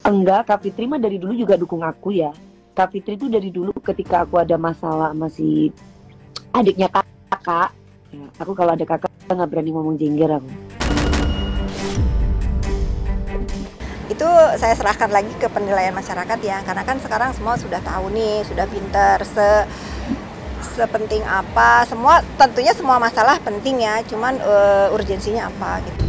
Enggak, Kak Fitri mah dari dulu juga dukung aku ya. Kak Fitri tuh dari dulu ketika aku ada masalah masih adiknya kakak. Ya, aku kalau ada kakak nggak berani ngomong jengger aku. Itu saya serahkan lagi ke penilaian masyarakat ya, karena kan sekarang semua sudah tahu nih, sudah pinter, sepenting apa, semua tentunya semua masalah penting ya, cuman urgensinya apa gitu.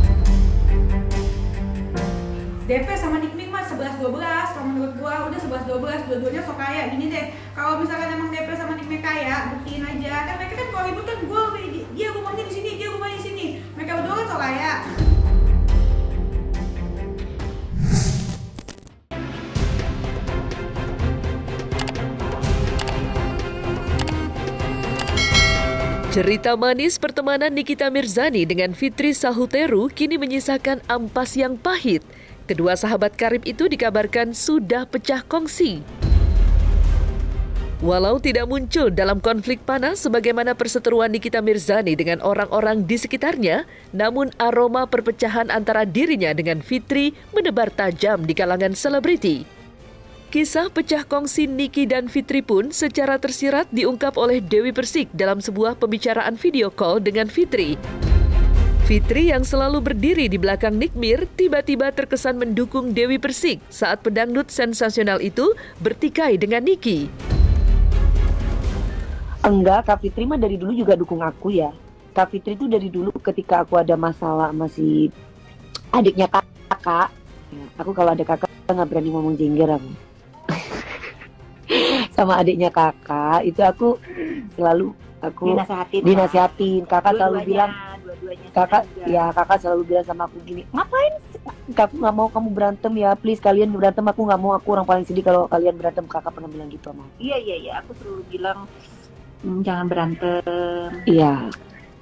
DP sama Nikmik mah 11-12, kalau menurut gua udah 11-12, dua-duanya sok kaya. Gini deh, kalau misalkan emang DP sama Nikmik kaya, buktiin aja. Kan mereka kan kalau ribut kan dia rumahnya di sini, dia rumahnya di sini. Mereka berdua kan sok kaya. Cerita manis pertemanan Nikita Mirzani dengan Fitri Sahuteru kini menyisakan ampas yang pahit. Kedua sahabat karib itu dikabarkan sudah pecah kongsi. Walau tidak muncul dalam konflik panas sebagaimana perseteruan Nikita Mirzani dengan orang-orang di sekitarnya, namun aroma perpecahan antara dirinya dengan Fitri menebar tajam di kalangan selebriti. Kisah pecah kongsi Niki dan Fitri pun secara tersirat diungkap oleh Dewi Persik dalam sebuah pembicaraan video call dengan Fitri. Fitri yang selalu berdiri di belakang Nikmir tiba-tiba terkesan mendukung Dewi Persik saat pedangdut sensasional itu bertikai dengan Niki. Enggak, Kak Fitri mah dari dulu juga dukung aku ya. Kak Fitri tuh dari dulu ketika aku ada masalah masih adiknya kakak. Ya, aku kalau ada kakak nggak berani ngomong jengger aku. Sama adiknya kakak itu aku selalu dinasihatin. Kakak selalu bilang, kakak selalu bilang sama aku gini, ngapain aku nggak mau kamu berantem ya, please kalian berantem, aku nggak mau, aku orang paling sedih kalau kalian berantem. Kakak pernah bilang gitu sama aku. Iya, aku selalu bilang jangan berantem, Iya,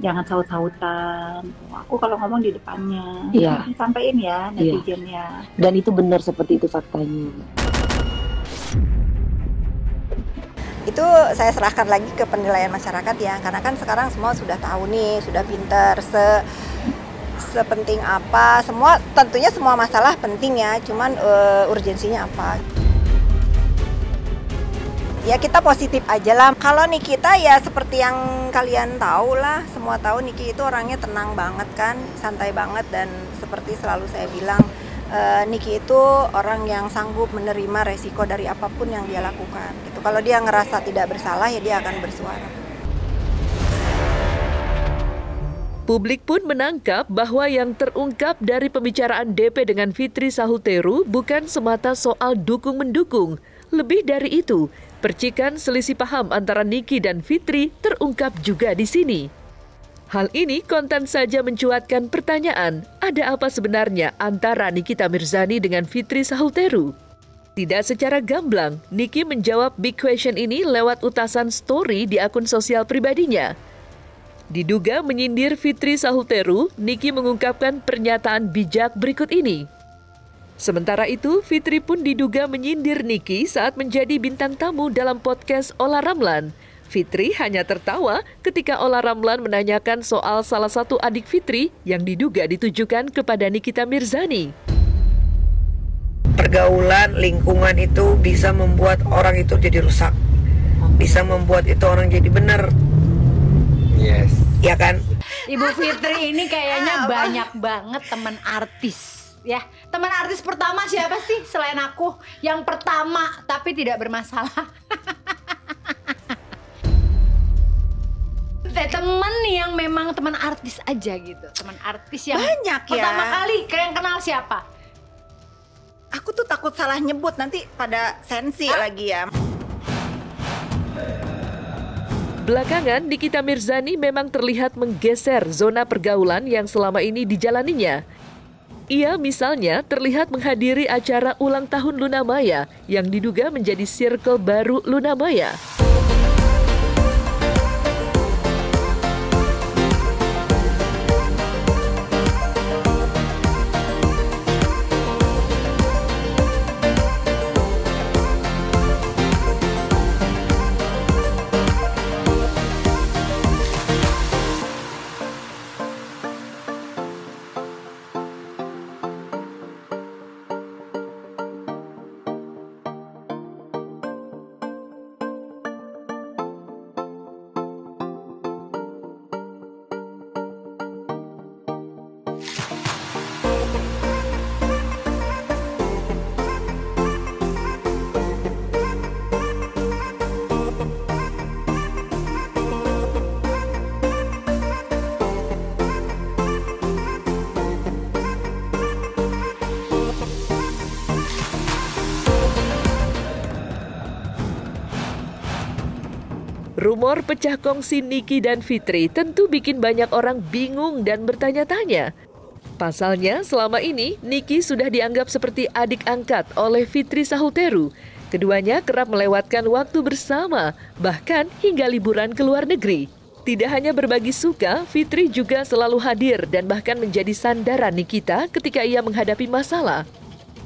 jangan saut-sautan. Aku kalau ngomong di depannya, iya, sampein ya netizennya. dan itu benar seperti itu faktanya. Itu saya serahkan lagi ke penilaian masyarakat ya, karena kan sekarang semua sudah tahu nih, sudah pinter, sepenting apa, semua tentunya semua masalah penting ya, cuman urgensinya apa. Ya kita positif aja lah. Kalau Nikita ya seperti yang kalian tahu lah, semua tahu Niki itu orangnya tenang banget kan, santai banget, dan seperti selalu saya bilang, Niki itu orang yang sanggup menerima resiko dari apapun yang dia lakukan. Gitu. Kalau dia ngerasa tidak bersalah ya dia akan bersuara. Publik pun menangkap bahwa yang terungkap dari pembicaraan DP dengan Fitri Sahuteru bukan semata soal dukung-mendukung. Lebih dari itu, percikan selisih paham antara Niki dan Fitri terungkap juga di sini. Hal ini konten saja mencuatkan pertanyaan, ada apa sebenarnya antara Nikita Mirzani dengan Fitri Sahuteru? Tidak secara gamblang, Niki menjawab big question ini lewat utasan story di akun sosial pribadinya. Diduga menyindir Fitri Sahuteru, Niki mengungkapkan pernyataan bijak berikut ini. Sementara itu, Fitri pun diduga menyindir Niki saat menjadi bintang tamu dalam podcast Ola Ramlan. Fitri hanya tertawa ketika Ola Ramlan menanyakan soal salah satu adik Fitri yang diduga ditujukan kepada Nikita Mirzani. Pergaulan, lingkungan itu bisa membuat orang itu jadi rusak. Bisa membuat itu orang jadi benar. Yes. Ya kan? Ibu Fitri ini kayaknya banyak banget teman artis. Ya, teman artis pertama siapa sih selain aku? Yang pertama tapi tidak bermasalah. Temen yang memang teman artis aja gitu, teman artis yang banyak ya. Pertama kali kalian kenal siapa? Aku tuh takut salah nyebut, nanti pada sensi lagi ya. Belakangan, Nikita Mirzani memang terlihat menggeser zona pergaulan yang selama ini dijalaninya. Ia misalnya terlihat menghadiri acara ulang tahun Luna Maya yang diduga menjadi circle baru Luna Maya. Rumor pecah kongsi Niki dan Fitri tentu bikin banyak orang bingung dan bertanya-tanya. Pasalnya, selama ini Niki sudah dianggap seperti adik angkat oleh Fitri Sahulteru. Keduanya kerap melewatkan waktu bersama, bahkan hingga liburan ke luar negeri. Tidak hanya berbagi suka, Fitri juga selalu hadir dan bahkan menjadi sandaran Nikita ketika ia menghadapi masalah.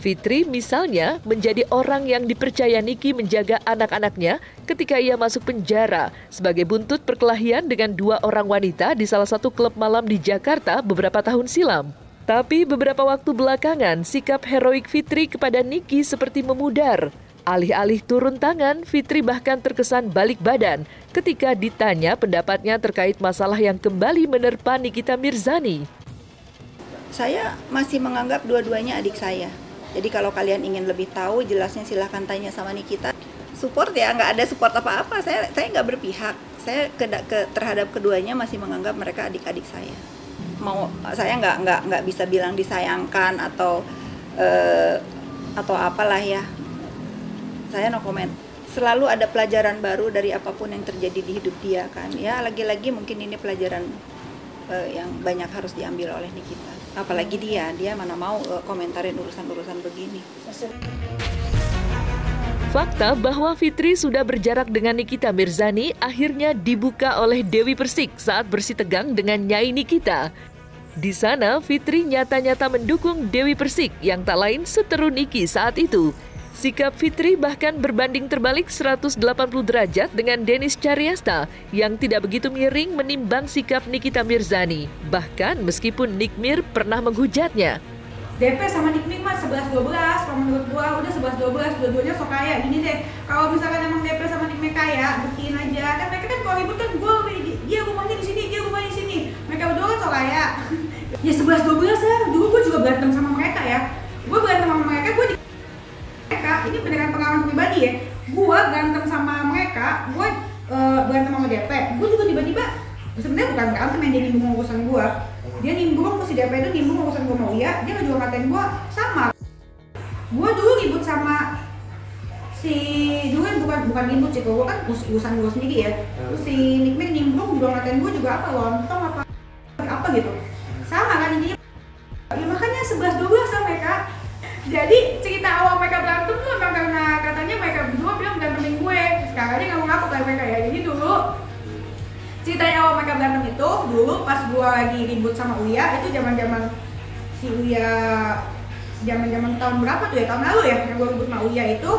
Fitri misalnya menjadi orang yang dipercaya Niki menjaga anak-anaknya ketika ia masuk penjara sebagai buntut perkelahian dengan 2 orang wanita di salah satu klub malam di Jakarta beberapa tahun silam. Tapi beberapa waktu belakangan, sikap heroik Fitri kepada Niki seperti memudar. Alih-alih turun tangan, Fitri bahkan terkesan balik badan ketika ditanya pendapatnya terkait masalah yang kembali menerpa Nikita Mirzani. Saya masih menganggap dua-duanya adik saya. Jadi kalau kalian ingin lebih tahu, jelasnya silahkan tanya sama Nikita. Support ya, nggak ada support apa-apa. Saya nggak berpihak. Saya terhadap keduanya masih menganggap mereka adik-adik saya. Saya nggak bisa bilang disayangkan atau apalah ya. Saya no comment. Selalu ada pelajaran baru dari apapun yang terjadi di hidup dia kan. Ya lagi-lagi mungkin ini pelajaran yang banyak harus diambil oleh Nikita. Apalagi dia mana mau komentarin urusan-urusan begini. Fakta bahwa Fitri sudah berjarak dengan Nikita Mirzani akhirnya dibuka oleh Dewi Persik saat bersih tegang dengan Nyai Nikita. Di sana, Fitri nyata-nyata mendukung Dewi Persik yang tak lain seteru Niki saat itu. Sikap Fitri bahkan berbanding terbalik 180 derajat dengan Denis Caryasta yang tidak begitu miring menimbang sikap Nikita Mirzani. Bahkan meskipun Nikmir pernah menghujatnya. DP sama Nikmir mah 11-12, kalau menurut gua udah 11-12, dua-duanya sok kaya. Gini deh, kalau misalkan emang DP sama Nikmir kaya, buktiin aja. Kan mereka kan kalau ribut kan dia rumahnya di sini, dia rumahnya di sini. Mereka berdua kan sok kaya. Ya 11-12 ya, dulu gua juga berantem sama mereka ya. Gua berantem sama mereka, ini beneran pengalaman pribadi ya. Gua berantem sama mereka, gua berantem sama DP. Gua juga tiba-tiba sebenarnya bukan berantem, yang dia nimbrung urusan gua. Dia nimbrung, si DP itu nimbrung urusan gua mau iya, dia juga ngatain gua sama. Gua dulu ribut sama si dulu bukan ribut sih, gua kan urusan gua sendiri ya. Terus si Nikmir nimbrung juga ngatain gua juga apa lontong apa gitu. Sama kan intinya. Ya makanya 11-12 sama mereka. Jadi cerita awal mereka berantem tuh memang karena katanya mereka berdua bilang berantemin gue. Sekarang aja ngaku-ngaku kayak mereka ya. Jadi dulu ceritanya awal mereka berantem itu dulu pas gue lagi ribut sama Uya, itu zaman si Uya zaman tahun berapa tuh ya, tahun lalu ya yang gue ribut sama Uya itu.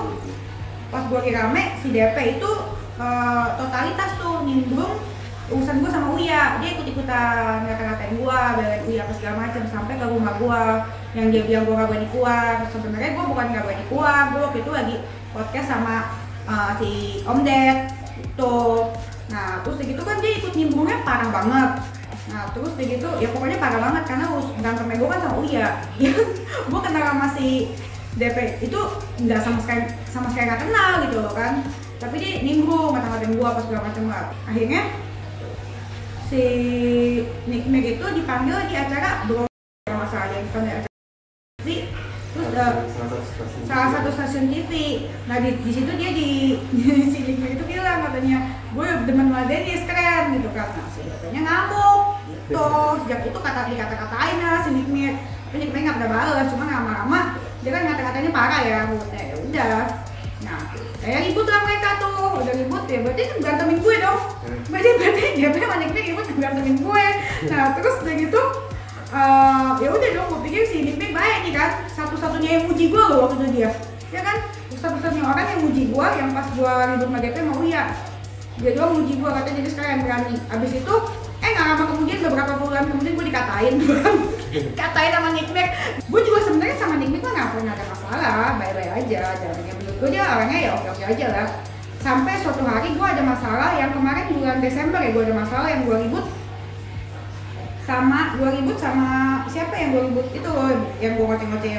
Pas gue lagi rame, si DP itu totalitas tuh nimbrung urusan gue sama Uya. Dia ikut-ikutan ngata-ngatain gue, belain Uya apa segala macam sampai ke rumah gue. Yang dia bilang gue gak berani keluar. Sebenarnya gue bukan gak berani keluar, gue waktu itu lagi podcast sama si Om Ded gitu. Nah terus gitu kan dia ikut nimbrungnya parah banget. Nah terus gitu ya pokoknya parah banget karena berantemnya gue kan sama Uya. Gue kenal sama si DP itu nggak sama sekali gak kenal gitu loh kan. Tapi dia nimbrung ngata-ngatain gue apa segala macam lah. Akhirnya si Nikmir itu dipanggil di acara masalah yang dipanggil acara terus salah satu stasiun TV. Nah di situ dia si Nikmir itu bilang katanya gue demen sama Denis keren gitu kan. Nah si katanya ngamuk gitu. Sejak itu dikata-katain lah si Nikmir. Tapi Nikmir nggak pernah balas, cuma lama-lama dia kan ngata-katanya parah ya. Ya udah. Nah kayak ribut lah mereka tuh, udah ribut ya berarti kan berantemin gue dong. Berarti dia sama Nikmir ribut berantemin gue. Nah terus udah gitu ya udah dong, gue pikir si Nikmir baik nih kan, satu-satunya yang muji gue loh waktu itu dia, ya kan, satu-satunya orang yang muji gue yang pas gue ribut sama DP mau Uya, dia doang muji gue katanya jadi sekalian berani. Abis itu nggak lama kemudian beberapa bulan kemudian gue dikatain sama Nikmir. Gue juga sebenarnya sama Nikmir kan nggak pernah ada masalah, baik-baik aja. Jalannya menurut gue dia orangnya ya oke-oke aja lah. Sampai suatu hari gue ada masalah yang kemarin bulan Desember ya, gue ada masalah yang gue ribut sama siapa yang gue ribut itu loh, yang gue ngoceh-ngoceh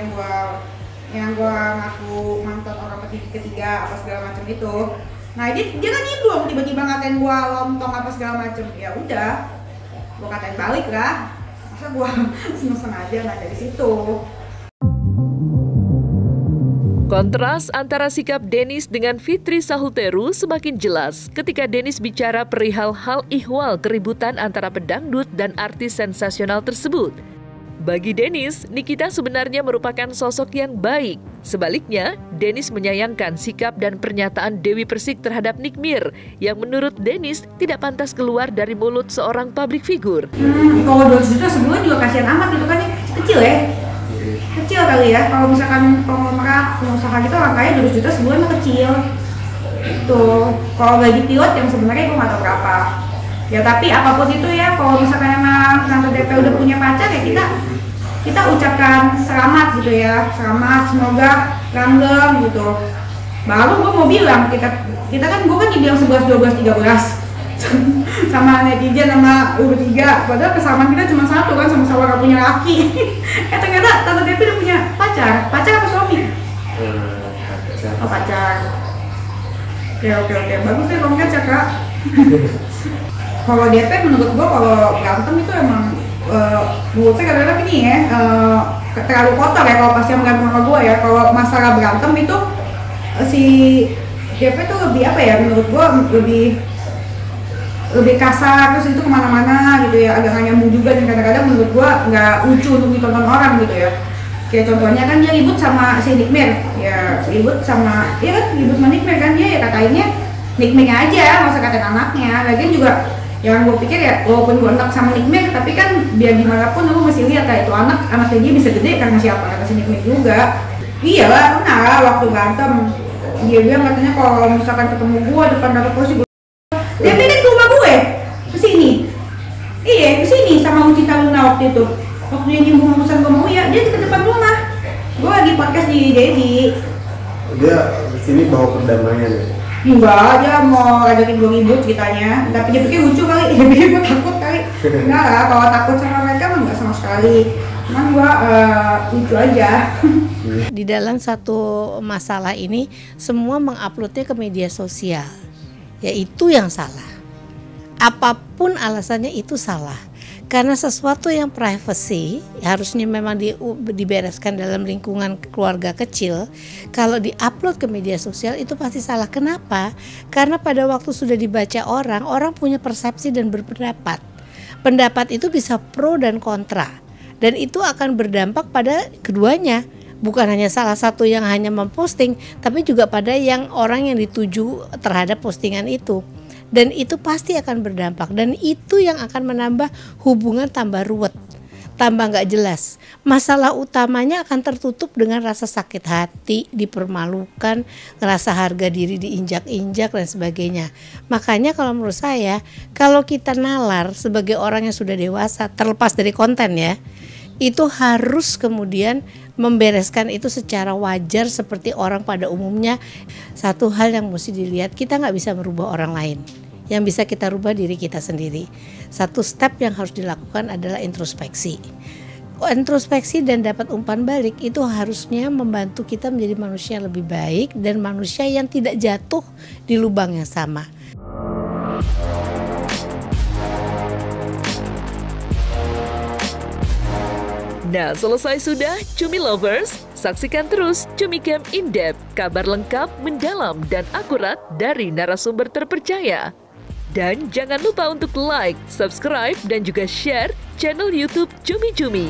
yang gue ngaku mantan orang ketiga apa segala macam itu. Nah dia kan nimbrung tiba-tiba ngatain gue lontong apa segala macam. Ya udah, gue katain balik lah. Masa gue seneng-seneng aja nggak dari situ. Kontras antara sikap Dennis dengan Fitri Sahuteru semakin jelas ketika Dennis bicara perihal hal ihwal keributan antara pedangdut dan artis sensasional tersebut. Bagi Dennis, Nikita sebenarnya merupakan sosok yang baik. Sebaliknya, Dennis menyayangkan sikap dan pernyataan Dewi Persik terhadap Nick Mir yang menurut Dennis tidak pantas keluar dari mulut seorang publik figur. Kalau 200 juta sebulan juga kasihan amat gitu kan, kecil ya. Kecil kali ya, kalau misalkan konglomerat pengusaha gitu orang kaya 200 juta sebulan mah kecil. Tuh, kalau gaji pilot yang sebenarnya gue nggak tahu berapa. Ya tapi apapun itu ya, kalau misalkan emang tante DP udah punya pacar ya kita ucapkan selamat gitu ya, selamat, semoga langgeng gitu. Baru gue mau bilang kita kan gue kan dibilang 11, 12, 13 sama netizen sama bertiga, padahal kesamaan kita cuma satu kan, sama-sama gak punya laki. Ternyata tante Depi udah punya pacar apa suami? Oh pacar. Oke, bagus ya kamu kan cakap. Kalau DP menurut gua kalau berantem itu emang menurut saya kadang-kadang ini ya terlalu kotor ya kalau pas yang berantem sama gua ya. Kalau masalah berantem itu si DP tuh lebih apa ya, menurut gua lebih kasar, terus itu kemana-mana gitu ya, agak gak nyambung juga, dan kadang-kadang menurut gua nggak lucu untuk ditonton orang gitu ya. Kayak contohnya kan dia ribut sama si Nick Mir, ya ribut sama Nick Mir kan, dia ya katainnya Nick Mir aja, masa katain anaknya. Lagian juga yang gue pikir ya, walaupun gue enak sama Nick Mir, tapi kan biar gimana pun aku masih lihat ya, itu anaknya dia bisa gede karena siapa, kata si Nick Mir juga. Iyalah, pernah waktu berantem dia bilang katanya kalau misalkan ketemu gue depan kantor polisi, dia pindah ke rumah gue, kesini. Iya, kesini sama Ucita Luna waktu itu. Waktu dia nyinggung urusan gue mau ya, dia ke depan rumah. Gue lagi podcast di Dedi. Dia kesini bawa perdamaian ya? Enggak, dia mau ngajakin gue ribut ceritanya. Tapi dia pikir lucu kali, dia pikir gue takut kali. Enggak lah, kalau takut sama mereka mah enggak sama sekali. Cuman gue lucu aja. Di dalam satu masalah ini, semua menguploadnya ke media sosial. Ya itu yang salah. Apapun alasannya itu salah. Karena sesuatu yang privacy harusnya memang dibereskan dalam lingkungan keluarga kecil. Kalau diupload ke media sosial itu pasti salah. Kenapa? Karena pada waktu sudah dibaca orang punya persepsi dan berpendapat. Pendapat itu bisa pro dan kontra. Dan itu akan berdampak pada keduanya. Bukan hanya salah satu yang hanya memposting, tapi juga pada yang orang yang dituju terhadap postingan itu. Dan itu pasti akan berdampak, dan itu yang akan menambah hubungan tambah ruwet, tambah gak jelas. Masalah utamanya akan tertutup dengan rasa sakit hati, dipermalukan, ngerasa harga diri diinjak-injak dan sebagainya. Makanya kalau menurut saya, kalau kita nalar sebagai orang yang sudah dewasa, terlepas dari konten ya, itu harus kemudian membereskan itu secara wajar seperti orang pada umumnya. Satu hal yang mesti dilihat, kita gak bisa merubah orang lain. Yang bisa kita rubah diri kita sendiri. Satu step yang harus dilakukan adalah introspeksi. Introspeksi dan dapat umpan balik itu harusnya membantu kita menjadi manusia yang lebih baik dan manusia yang tidak jatuh di lubang yang sama. Nah, selesai sudah Cumi Lovers? Saksikan terus Cumi Camp In-Depth, kabar lengkap, mendalam, dan akurat dari narasumber terpercaya. Dan jangan lupa untuk like, subscribe, dan juga share channel YouTube Cumi Cumi.